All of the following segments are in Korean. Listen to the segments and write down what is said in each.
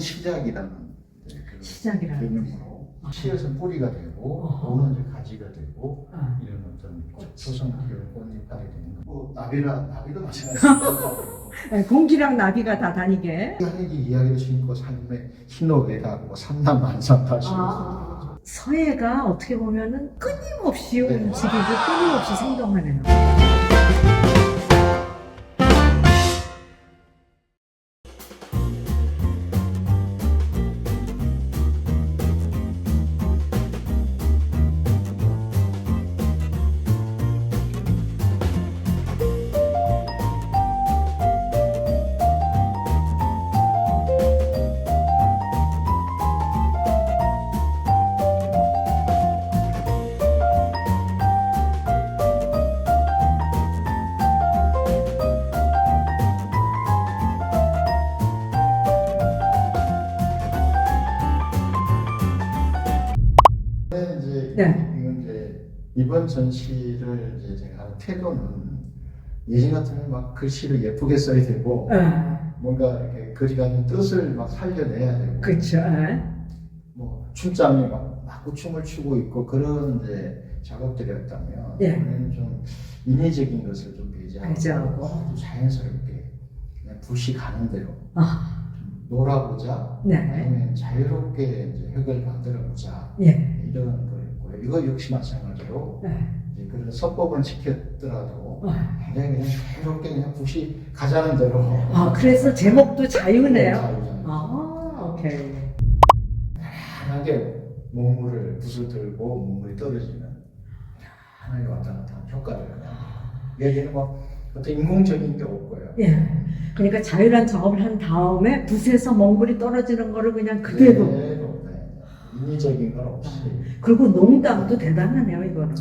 시작이라는 그런 시작이라는 개념으로 씨앗은 뿌리가 되고 오는 이제 가지가 되고 이런 어떤 조성 기업 꽃잎하게 되는 거. 뭐 나비도 마찬가지입니다. 공기랑 나비가 다 다니게. 한이기 이야기를 신고 삶의 희노애락, 뭐 삼남만상 다시. 서예가 어떻게 보면은 끊임없이 네. 움직이고 끊임없이 생동하네요. 네. 이건 이제 이번 전시를 이제 제가 하는 태도는 예전 같으면 막 글씨를 예쁘게 써야 되고 뭔가 이렇게 글이 가진 뜻을 막 살려내야 되고 그렇죠. 뭐 춤장에 막 춤을 추고 있고 그런 이제 작업들이었다면 예. 이번에는 좀 인위적인 것을 좀 배제하고 아주 자연스럽게 그냥 붓이 가는 대로 좀 놀아보자. 네. 아니면 자유롭게 이제 흙을 만들어보자. 예. 이런 거였고요. 이거 역시 마찬가지로 이제 그런 서법은 지켰더라도 굉장히 그냥 자유롭게 그냥 붓이 가자는 대로. 그래서 제목도 자유네요. 자유잖아요. 오케이. 편하게 몸을 붓을 들고 몸물이 떨어지는 하나의 왔다 갔다 하는 효과를 얘기는 뭐 어떤 인공적인 게 없고요. 예. 그러니까 자유란 작업을 한 다음에 붓에서 멍물이 떨어지는 거를 그냥 그대로. 네. 인위적인 건 없이. 그리고 농담도 대단하네요, 이거는.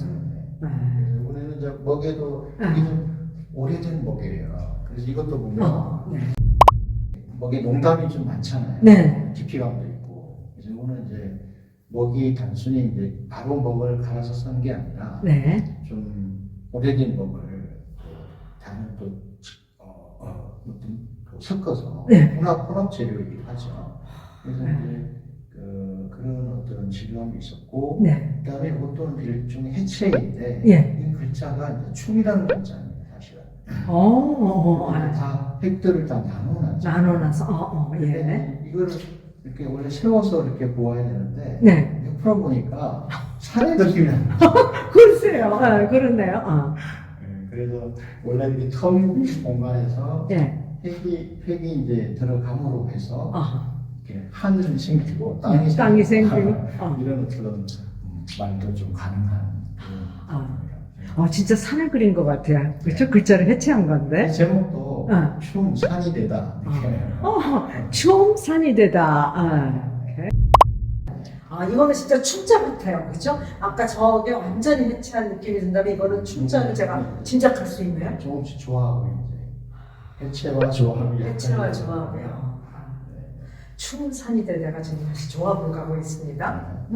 이번에는 이제 먹에도 이게 좀 오래된 먹이에요. 그래서 이것도 보면 먹에 농담이 좀 많잖아요. 네. 깊이감도 있고. 그래서 이거는 이제 먹이 단순히 이제 바로 먹을 갈아서 쓴 게 아니라 네. 좀 오래된 먹을 다른 또 섞어서 혼합 재료이기도 하죠. 그래서 이제 그런 어떤 질감이 있었고, 그다음에 이것도 일종의 해체인데 이 글자가 이제 춤이라는 글자입니다, 사실은. 다 획들을 다 나눠놨죠. 나눠놔서. 예. 이거를 이렇게 원래 세워서 이렇게 보아야 되는데 네. 풀어보니까 산에 들리면 글쎄요. 그렇네요. 그래서 원래 이렇게 텅 빈 공간에서 획이 이제 들어감으로 해서 이렇게 하늘이 생기고 땅이 생기고 이런 어떤 말도 좀 가능한 진짜 산을 그린 것 같아요. 그렇죠? 글자를 해체한 건데. 제목도 춤 산이 되다. 춤 산이 되다. 이거는 진짜 춤자 같아요. 그렇죠? 아까 저게 완전히 해체한 느낌이 든다면 이거는 춤자를 제가 짐작할 수 있네요. 조금씩 좋아하고 이제 해체와 조합이 조합이요. 춤 산이 되다가 지금 다시 조합을 가고 있습니다.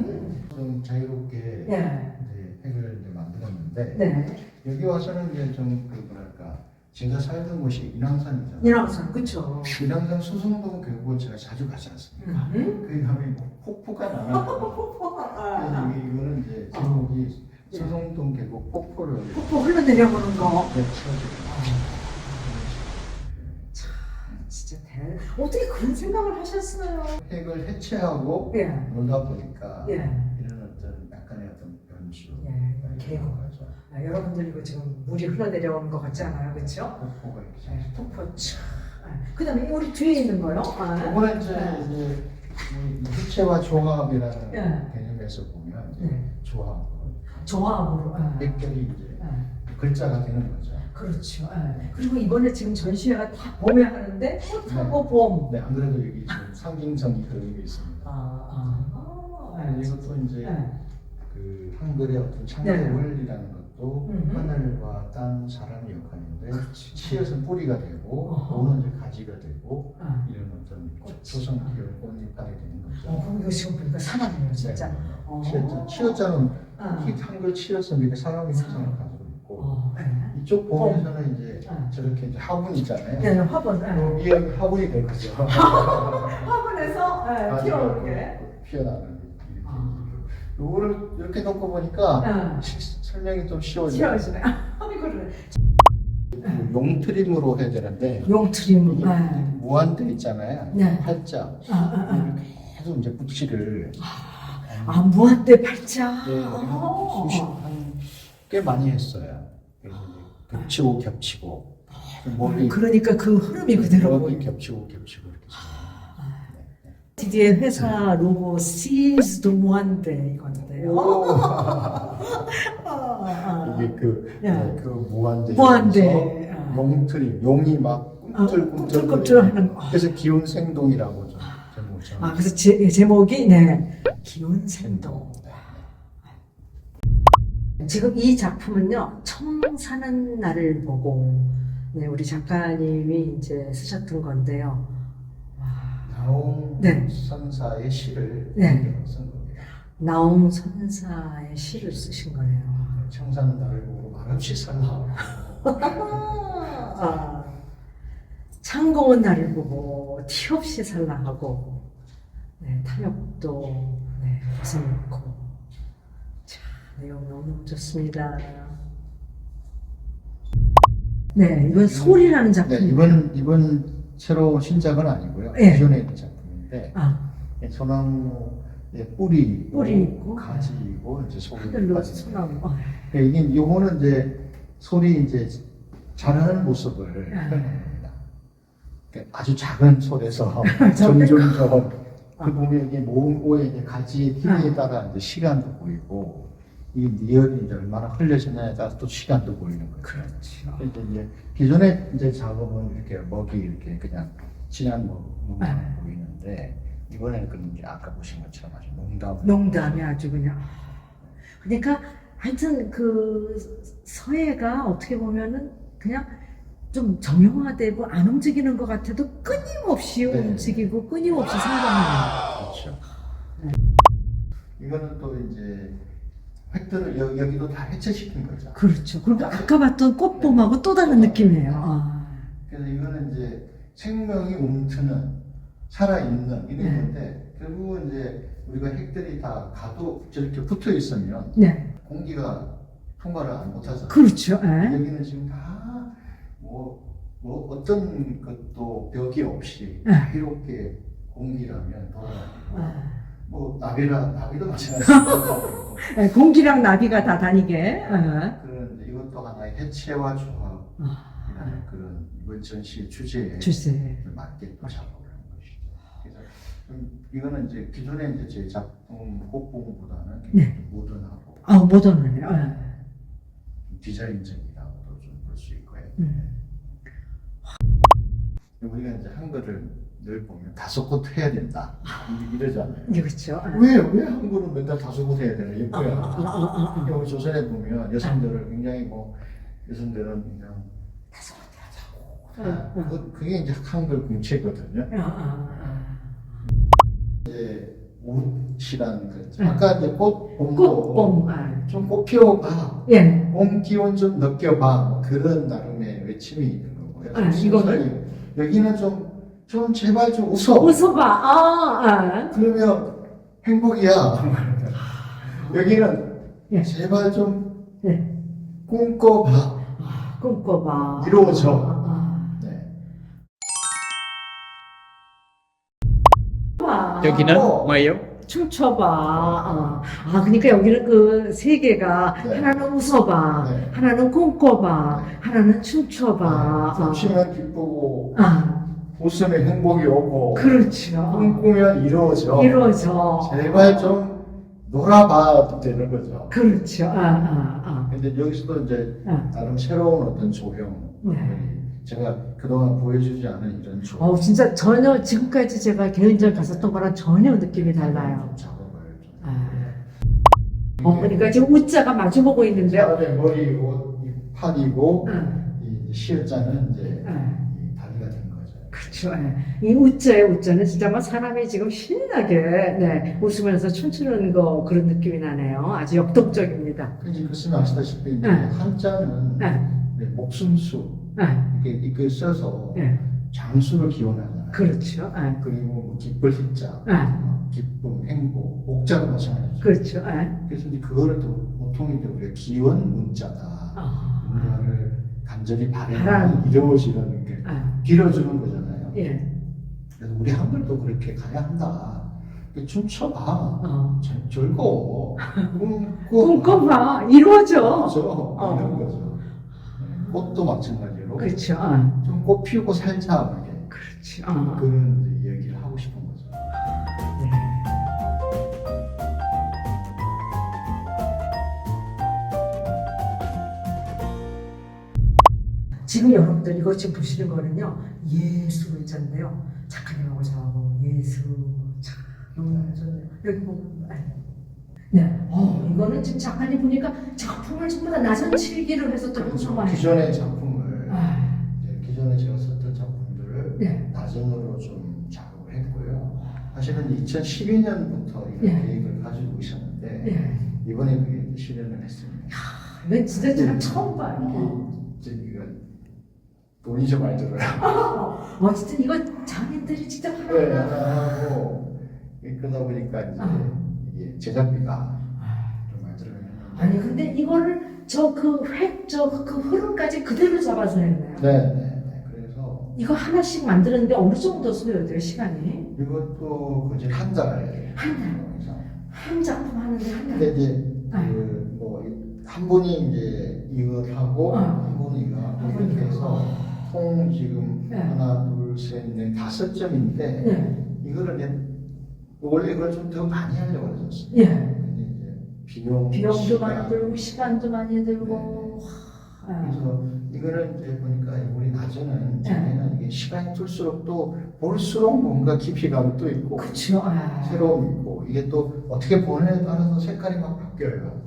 좀 자유롭게 이제 획을 이제 만들었는데 여기 와서는 이제 좀 뭐랄까 제가 살던 곳이 인왕산이잖아요. 인왕산, 그렇죠. 인왕산 수성동 계곡을 제가 자주 가지 않습니까? 그 다음에 뭐 폭포가 나와요. 그래서 이거는 이제 제목이 수성동 계곡 폭포를 폭포 흘러내려오는 거. 진짜 어떻게 그런 생각을 하셨어요? 획을 해체하고 놀다 보니까 이런 어떤 약간의 어떤 변주. 계곡. 여러분들 이거 지금 물이 흘러내려오는 것 같지 않아요? 그렇죠? 폭포가 이렇게. 폭포 그다음에 우리 뒤에 있는 거요? 이거는 이제 해체와 조합이라는 개념에서 보면 조합으로 획들이 이제 글자가 되는 거죠. 그렇죠. 그리고 이번에 지금 전시회가 다 봄에 하는데 꽃하고 봄. 안 그래도 여기 지금 상징성이 그런 게 있습니다. 이것도 이제 그 한글의 어떤 창조의 원리라는 것도 하늘과 땅, 사람의 역할인데 씨앗은 뿌리가 되고 오는 이제 가지가 되고 이런 어떤 조성 기업 꽃잎하게 되는 거죠. 그럼 이거 지금 보니까 사람이에요, 진짜. 치어자는 한글 치어서 이렇게 사람의 형상을 가지고 있고 이쪽 봄에서는 이제 저렇게 이제 화분 있잖아요. 화분. 위에 화분이 될 거죠. 화분에서 네, 튀어오르게. 피어나는 요거를 이렇게 놓고 보니까 설명이 좀 쉬워져요. 튀어오르네. 이거를 용트림으로 해야 되는데 용트림. 이게 무한대 있잖아요. 네. 팔자. 계속 이제 붓기를 무한대 팔자. 네, 꽤 많이 했어요. 그래서 이제 겹치고 겹치고 목이 그러니까 그 흐름이 그대로 목이 보이네. 겹치고 겹치고 이렇게. DD의 회사 로고 Seized 무한대 이건데요. 이게 그, 네. 그 무한대. 무한대. 용트림, 용이 막 꿈틀꿈틀. 꿈틀꿈틀하는 거. 그래서 기운 생동이라고 좀 제목을. 그래서 제목이 기운 생동. 지금 이 작품은요, 청사는 나를 보고 우리 작가님이 이제 쓰셨던 건데요. 나홍 네. 선사의 시를 네. 쓴 겁니다. 나홍 선사의 시를 쓰신 거네요. 청사는 나를 보고 말없이 살라. 창공은 나를 보고 티 없이 살라 하고 탐욕도 벗어놓고 자, 내용 너무 좋습니다. 네, 이건 소리라는 네, 작품이에요. 이번 새로운 신작은 아니고요. 네. 기존에 있는 작품인데 소나무의 뿌리 있고 가지 있고 이제 하늘로 속이 소나무. 이게 요거는 이제 소리 이제 자라는 모습을 표현하는 겁니다. 그러니까 아주 작은 솔에서 점점점 그 보면 이게 모음고의 이제 가지의 힘에 따라 이제 시간도 보이고 이 니얼이 이제 얼마나 흘려지냐에 따라서 또 시간도 보이는 거예요. 그렇죠. 그래서 이제 기존의 이제 작업은 이렇게 먹이 이렇게 그냥 진한 먹만 보이는데 이번에는 그런 게 아까 보신 것처럼 아주 농담이 아주 그냥. 그러니까 하여튼 그 서예가 어떻게 보면은 그냥 좀 정형화되고 안 움직이는 것 같아도 끊임없이 움직이고 끊임없이 생각하는. 그렇죠. 이거는 또 이제 획들을 여기도 다 해체시킨 거죠. 그렇죠. 그리고 아까 봤던 꽃봄하고 또 다른 느낌이에요. 그래서 이거는 이제 생명이 움트는 살아있는 이런 건데 결국은 이제 우리가 핵들이 다 가도 저렇게 붙어 있으면 공기가 통과를 못하잖아요. 그렇죠. 여기는 지금 다 뭐 어떤 것도 벽이 없이 자유롭게 공기라면 돌아다니고 뭐 나비도 마찬가지입니다. 공기랑 나비가 다 다니게. 그런 이것도 하나의 해체와 조합이라는 그런 이번 전시의 주제에 맞게 또 작업을 한 것이죠. 그래서 이거는 이제 기존의 이제 제 작품 꽃봉보다는 굉장히 모던하고 모던하네요. 디자인적이라고도 좀 볼 수 있고요. 우리가 이제 한글을 늘 보면 다소곳 해야 된다 이러잖아요. 그렇죠. 왜 한글은 맨날 다소곳 해야 되나 예뻐야. 우리 조선에 보면 여성들을 굉장히 여성들은 그냥 다소곳 하자고. 그게 이제 한글 공채거든요. 이제 옷이라는 거. 아까 이제 꽃봄도 좀 꽃 피워봐. 봄 기운 좀 느껴봐. 그런 나름의 외침이 있는 거고요. 이거는 여기는 좀 제발 좀 웃어봐. 그러면 행복이야. 여기는 제발 좀 꿈꿔봐. 이루어져. 여기는 뭐예요? 춤춰봐. 그러니까 여기는 그 세 개가 하나는 웃어봐, 하나는 꿈꿔봐, 하나는 춤춰봐. 웃으면 기쁘고 웃으면 행복이 오고 그렇죠. 꿈꾸면 이루어져. 제발 좀 놀아봐 되는 거죠. 그렇죠. 근데 여기서도 이제 나름 새로운 어떤 조형, 제가 그동안 보여주지 않은 이런 조형. 진짜 전혀 지금까지 제가 개인전 갔었던 거랑 전혀 느낌이 달라요. 작업을 좀. 그러니까 지금 우자가 마주보고 있는데. 사람의 머리고 이 팔이고 이 시어자는 이제 다리가 된 거죠. 그렇죠. 이 우자는 진짜 막 사람이 지금 신나게 웃으면서 춤추는 거 그런 느낌이 나네요. 아주 역동적입니다. 그렇으면 아시다시피 이제 한자는 목숨수 이렇게 써서 장수를 기원하잖아요. 있잖아요. 그렇죠. 예. 그리고 뭐 기쁠 희자, 기쁨, 행복, 목자도 마찬가지죠. 그렇죠. 예. 그래서 이제 그거를 또 보통 이제 우리가 기원 문자다. 뭔가를 간절히 바라는 이루어지는 게 빌어주는 거잖아요. 예. 그래서 우리 한글도 그렇게 가야 한다. 춤춰봐. 즐거워. 꿈꿔봐. 이루어져. 그렇죠. 이런 거죠. 꽃도 마찬가지로. 그렇죠. 좀 꽃 피우고 살자. 이렇게. 그렇죠. 그런 이제 이야기를 하고 싶은 거죠. 네. 지금 여러분들 이거 지금 보시는 거는요, 예수 있잖아요. 작가님하고 저하고 예수 참 너무 좋네요. 여기 보면 네, 이거는 지금 작가님 보니까 작품을 전부 다 나선 칠기를 해서 또 형성만 기존의 작품을 기존에 제가 썼던 작품들을 나전으로 좀 작업을 했고요. 사실은 2012년부터 이런 계획을 가지고 있었는데 이번에 그게 실현을 했습니다. 이건 진짜 제가 처음 봐요. 이거 돈이 좀 많이 들어요. 진짜 이거 장인들이 직접 네, 하나 하고 그러다 보니까 이제 이게 제작비가 좀 많이 들어요. 아니 근데 이거를 그 흐름까지 그대로 잡아서 했네요. 네. 그래서 이거 하나씩 만드는데 어느 정도 소요돼요 시간이? 이것도 이제 한 달. 한 작품 하는데 한 달. 근데 이제 한 분이 이제 이걸 하고 한 분이 이거 하고 이렇게 해서 총 지금 하나, 둘, 셋, 넷, 5점인데 이거를 이제 원래 이걸 좀 더 많이 하려고 했었어요. 근데 이제 비용도 많이 들고 시간도 많이 들고. 그래서 이거는 이제 보니까 우리 나중에는 전에는 이게 시간이 들수록 또 볼수록 뭔가 깊이감이 또 있고 그렇죠. 새로움이 있고 이게 또 어떻게 보느냐에 따라서 색깔이 막 바뀌어요.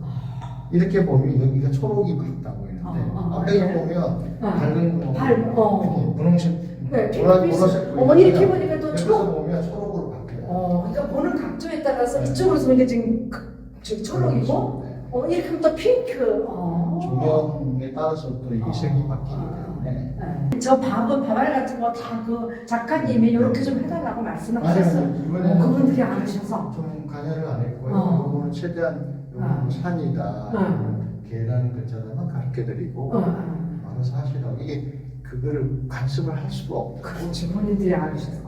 이렇게 보면 여기가 초록이 막 보이는데 앞에서 보면 밝은 분홍색, 보라색 이렇게 보니까 또 초록 보면 초록으로 바뀌어요. 그러니까 보는 각도에 따라서 이쪽으로 보니까 지금 초록이고 이렇게 하면 또 핑크. 조명에 따라서 또 이게 색이 바뀌기 때문에 저 밥알 같은 거 다 그 작가님이 이렇게 좀 해달라고 말씀을 하셨어요. 이번에는 그분들이 안 하셔서 좀 관여를 안 했고요. 이거는 최대한 산이다, 계란 글자들만 가르쳐드리고 알아서 하시라고 이게 그거를 간섭을 할 수가 없고 그렇죠. 본인들이 안 하셔서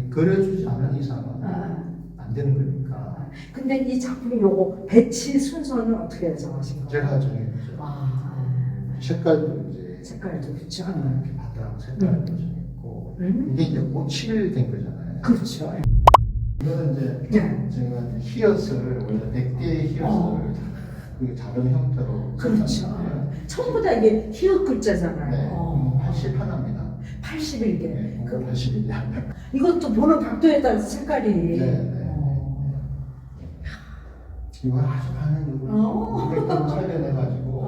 그려주지 않은 이상은 안 되는 거니까. 근데 이 작품 요거 배치 순서는 어떻게 정하신 거예요? 제가 정했죠. 색깔도 이제 색깔도 그렇죠. 이렇게 바닥 색깔도 정했고 이게 이제 꽃을 된 거잖아요. 그렇죠. 이거는 이제 제가 히어스를 원래 100개의 히어스를 그 작은 형태로 그렇죠. 전부 다 이게 히읗 글자잖아요. 네, 81입니다. 81개. 네, 81개. 이것도 보는 각도에 따라서 색깔이. 이걸 아주 많은 이걸 살려내가지고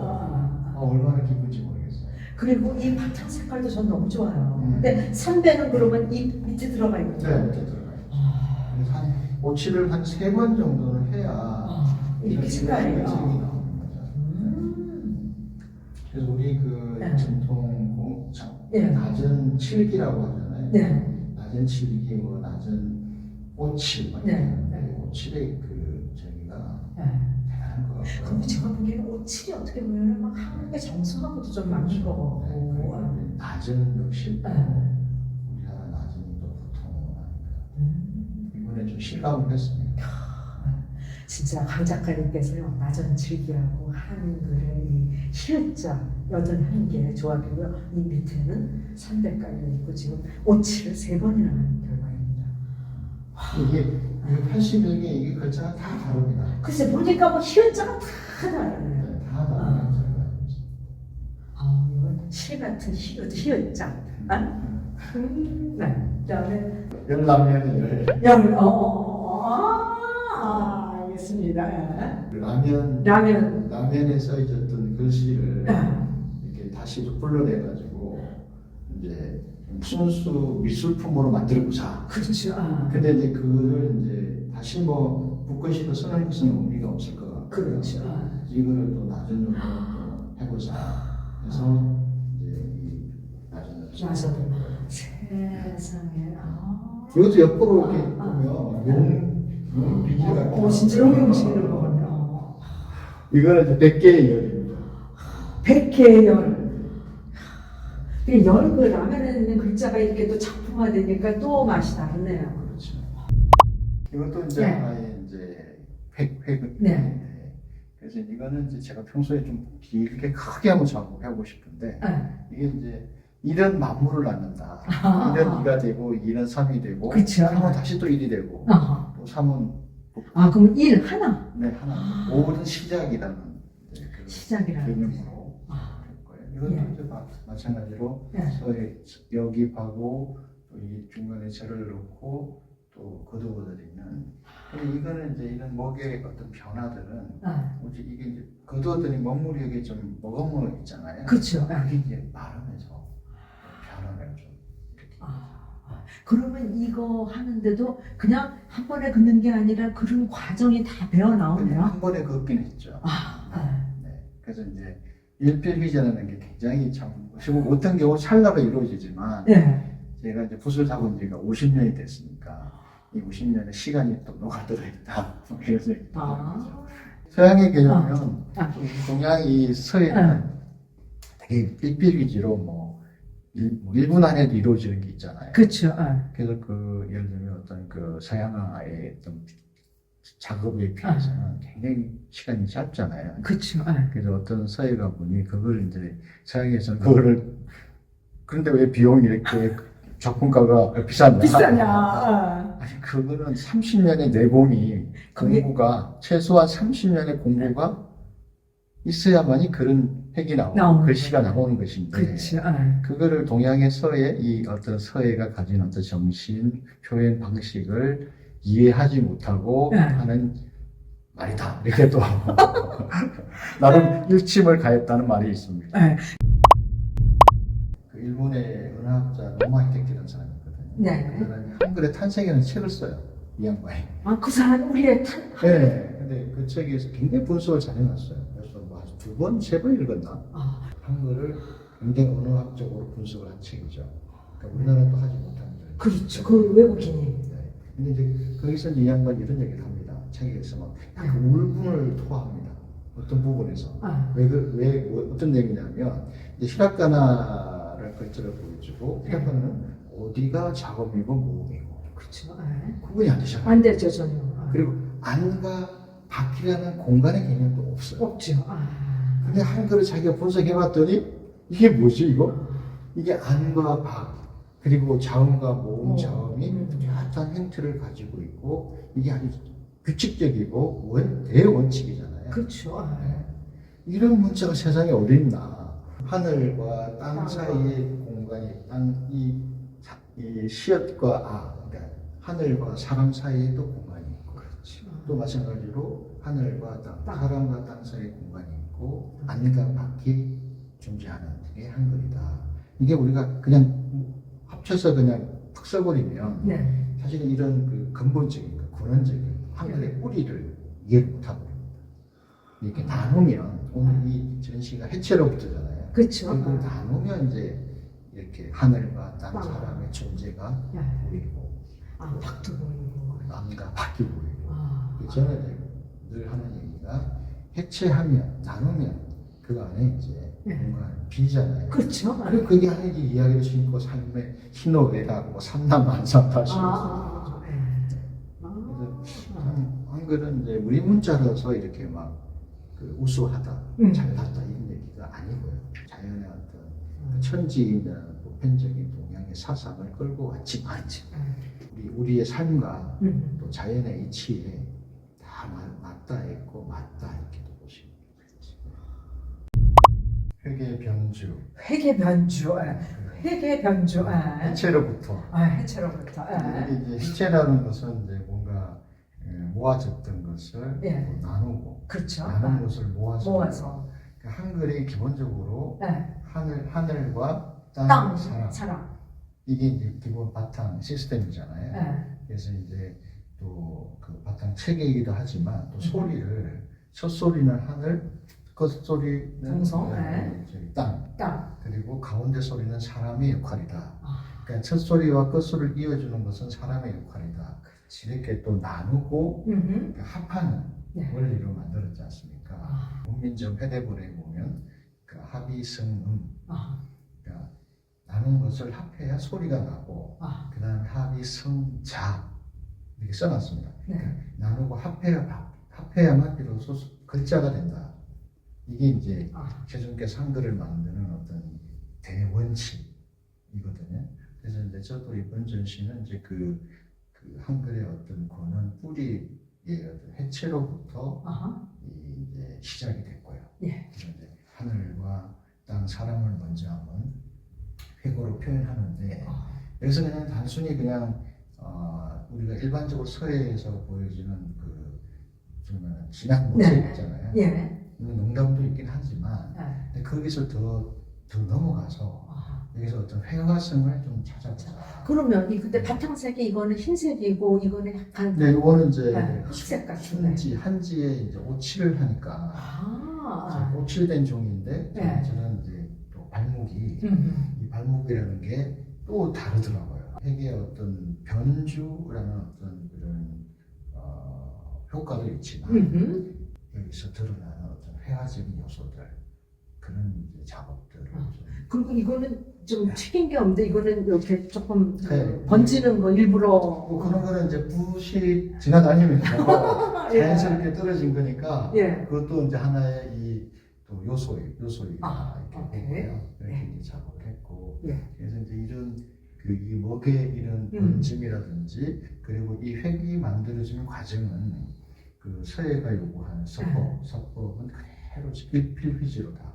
얼마나 기쁜지 모르겠어요. 그리고 이 바탕 색깔도 전 너무 좋아요. 근데 삼배는 그러면 이 밑에 들어가 있거든요. 네, 밑에 들어가 있죠. 그래서 한 오칠을 한 3번 정도는 해야 이렇게 색깔이 나오는 거죠. 그래서 우리 그 전통 낮은 칠기라고 하잖아요. 낮은 칠기, 뭐 낮은 오칠, 오칠의 그 저기가 대단한 것 같고요. 근데 제가 보기에는 오칠이 어떻게 보면 막 한국의 정서하고도 좀 맞는 것 같고. 낮은 역시 우리나라 낮은 또 보통은 아닙니다. 이번에 좀 실감을 했습니다. 진짜 강 작가님께서요 낮은 칠기하고 한글의 이 히읗자 81개의 조합이고요. 이 밑에는 300 깔려있고 지금 오칠을 3번이나 하는 결과입니다. 이게 81개 이게 글자가 다 다릅니다. 글쎄 보니까 뭐 히읗자가 다 다르네요. 네, 다 다른 글자가 있습니다. 이건 실 같은 히읗자. 네. 그다음에 열라면을 알겠습니다. 라면에 써있었던 글씨를 이렇게 다시 불러내가지고 이제 순수 미술품으로 만들고자. 그렇죠. 근데 이제 그걸 이제 다시 뭐 붓글씨로 쓰는 것은 의미가 없을 것 같고. 그렇죠. 이거를 또 낮은 요로 또 해보자. 해서 이제 이 낮은 요로. 맞아요. 세상에. 이것도 옆으로 이렇게 보면 용 비지가 진짜 용용식으로 거군요. 이거는 이제 100개의 열입니다. 100개의 열. 열, 그 라면에 있는 글자가 이렇게 또 작품화되니까 또 맛이 다르네요. 그렇죠. 이것도 이제 네. 하나의 이제 획. 네. 그래서 이거는 이제 제가 평소에 좀 길게 크게 한번 작업하고 싶은데 이게 이제 1은 만물을 낳는다. 1은 2가 되고 2는 3이 되고 그쵸. 3은 다시 또 1이 되고 아하. 또 3은 그럼 1 하나. 네, 하나. 5는 시작이라는 그런 시작이라는 개념으로 할 거예요. 이것도 예. 이제 마찬가지로 예. 여기 하고 또 이 중간에 절을 넣고 또 거두어드리는. 근데 이거는 이제 이런 목의 어떤 변화들은 뭐지 이게 이제 거두어들이 먹물이 여기 좀 머금어 있잖아요. 그렇죠. 그게 이제 마르면서 변화를 좀 이렇게. 그러면 이거 하는데도 그냥 한 번에 긋는 게 아니라 그런 과정이 다 배어 근데 나오네요. 한 번에 긋긴 했죠. 네. 그래서 이제 일필휘전하는 게 굉장히 참 어떤 경우 찰나로 이루어지지만 네. 제가 이제 붓을 사본 지가 50년이 됐으니까 이 50년의 시간이 또 녹아들어 있다. 그래서 서양의 개념은 동양이 서양은 되게 일필휘지로 뭐 1분 안에도 이루어지는 게 있잖아요. 그렇죠. 그래서 예를 들면 어떤 서양화의 어떤 작업에 비해서는 굉장히 시간이 짧잖아요. 그렇죠. 그래서 어떤 서예가 분이 그걸 이제 서양에서는 그거를 그런데 왜 비용이 이렇게 작품가가 비싸냐? 비싸냐? 아니 그거는 30년의 내공이 공부가 최소한 30년의 공부가 있어야만이 그런 획이 나오고 글씨가 나오는 것인데 그렇죠. 그거를 동양의 서예 이 어떤 서예가 가진 어떤 정신 표현 방식을 이해하지 못하고 하는 말이다. 이렇게 또 나름 일침을 가했다는 말이 있습니다. 그 일본의 은하학자 노마히데키라는 사람이 있거든요. 네. 그는 한글의 탄생이라는 책을 써요. 이 양반이. 그 사람 우리의 네. 근데 그 책에서 굉장히 분석을 잘 해놨어요. 그래서 뭐 두 번, 세 번 읽었나? 한글을 굉장히 언어학적으로 분석을 한 책이죠. 그러니까 우리나라도 하지 못한 일. 그렇죠. 그 외국인이. 근데 이제 거기서 이 양반이 이런 얘기를 합니다. 책에서 막 울분을 토합니다. 어떤 부분에서. 왜 어떤 얘기냐면 이제 히라카나를 글자를 보여주고 히라카나는 어디가 작업이고 모음이고. 그렇죠. 구분이 안 되잖아요. 안 되죠 전혀. 그리고 안과 밖이라는 공간의 개념도 없어요. 없죠. 근데 한글을 자기가 분석해봤더니 이게 뭐지 이거? 이게 안과 밖 그리고 자음과 모음 자음이 뚜렷한 형태를 가지고 있고 이게 아주 규칙적이고 대원칙이잖아요. 그렇죠. 이런 문자가 세상에 어디 있나? 하늘과 땅 사이의 공간이 이 시옷과 그러니까 하늘과 사람 사이에도 공간이 있고 그렇죠. 또 마찬가지로 하늘과 땅, 사람과 땅 사이의 공간이 있고 안과 밖이 존재하는 게 한글이다. 이게 우리가 그냥 합쳐서 그냥 탁 써버리면 사실은 이런 그 근본적인 근원적인 한글의 뿌리를 이해를 못하고 이렇게 나누면 오늘 이 전시가 해체로부터잖아요. 그렇죠. 그걸 나누면 이제 이렇게 하늘과 땅 사람의 존재가 보이고 밖도 보이고 남과 밖이 보이고 저는 늘 하는 얘기가 해체하면 나누면 그 안에 이제 뭔가 비잖아요. 그렇죠. 그리고 그게 안에 이제 이야기를 신고 삶의 희노애락 뭐 삼남만삼다시 참 한글은 이제 우리 문자로서 이렇게 막 그 우수하다, 잘났다 이런 얘기가 아니고요. 자연의 어떤 천지인이라는 보편적인 동양의 사상을 끌고 왔지만 우리의 삶과 또 자연의 이치에 다 맞닿아 있고 맞닿아 있기도 보시면 회계 변주. 회계 변주. 회계 변주. 해체로부터. 해체로부터. 이게 이제 해체라는 것은 이제 뭔가 모아졌던 것을 나누고 그렇죠. 나눈 것을 모아서. 그러니까 한글이 기본적으로 하늘과 땅, 사람. 이게 이제 기본 바탕 시스템이잖아요. 그래서 이제 또 그 바탕 체계이기도 하지만 또 소리를 첫 소리는 하늘, 끝 소리는 동성, 땅, 그리고 가운데 소리는 사람의 역할이다. 그러니까 첫 소리와 끝 소리를 이어주는 것은 사람의 역할이다. 이렇게 또 나누고 그러니까 합하는 네. 원리로 만들었지 않습니까? 문민점 회대본에 보면 그 합이성음, 그러니까 나눈 것을 합해야 소리가 나고 그 다음에 합이성자 이렇게 써놨습니다. 그러니까 나누고 합해야만 비로소 글자가 된다. 이게 이제 최종께서 한글을 만드는 어떤 대원칙이거든요. 그래서 이제 저도 이번 전시는 이제 그 한글의 어떤 권원 뿌리의 어떤 해체로부터 이제 시작이 됐고요. 예. 그래서 이제 하늘과 땅, 사람을 먼저 한번 회고로 표현하는데 여기서 그냥 단순히 그냥 우리가 일반적으로 서예에서 보여지는 그 정말 진한 모습 있잖아요. 예. 농담도 있긴 하지만 근데 거기서 더 넘어가서 여기서 어떤 회화성을 좀 찾아보자. 그러면 근데 바탕색이 이거는 흰색이고 이거는 약간 네, 이거는 이제 흑색 같은 한지에 이제 오칠을 하니까 오칠된 종이인데 저는 이제 또 발목이 이 발목이라는 게 또 다르더라고요. 핵의 어떤 변주라는 어떤 그런 효과도 있지만 여기서 드러나는 어떤 회화적인 요소들 그런 이제 작업들을 좀 그리고 이거는 좀 튀긴 게 없는데 이거는 이렇게 조금 네. 번지는 거 일부러 그런 거는 이제 붓이 지나다니면서 자연스럽게 떨어진 거니까 그것도 이제 하나의 이 또 요소이가 이렇게 보고요. 이렇게 이제 작업을 했고 그래서 이제 이런 이 먹의 이런 번짐이라든지 그리고 이 획이 만들어지는 과정은 그 서예가 요구하는 서법은 그대로 필휘지로 다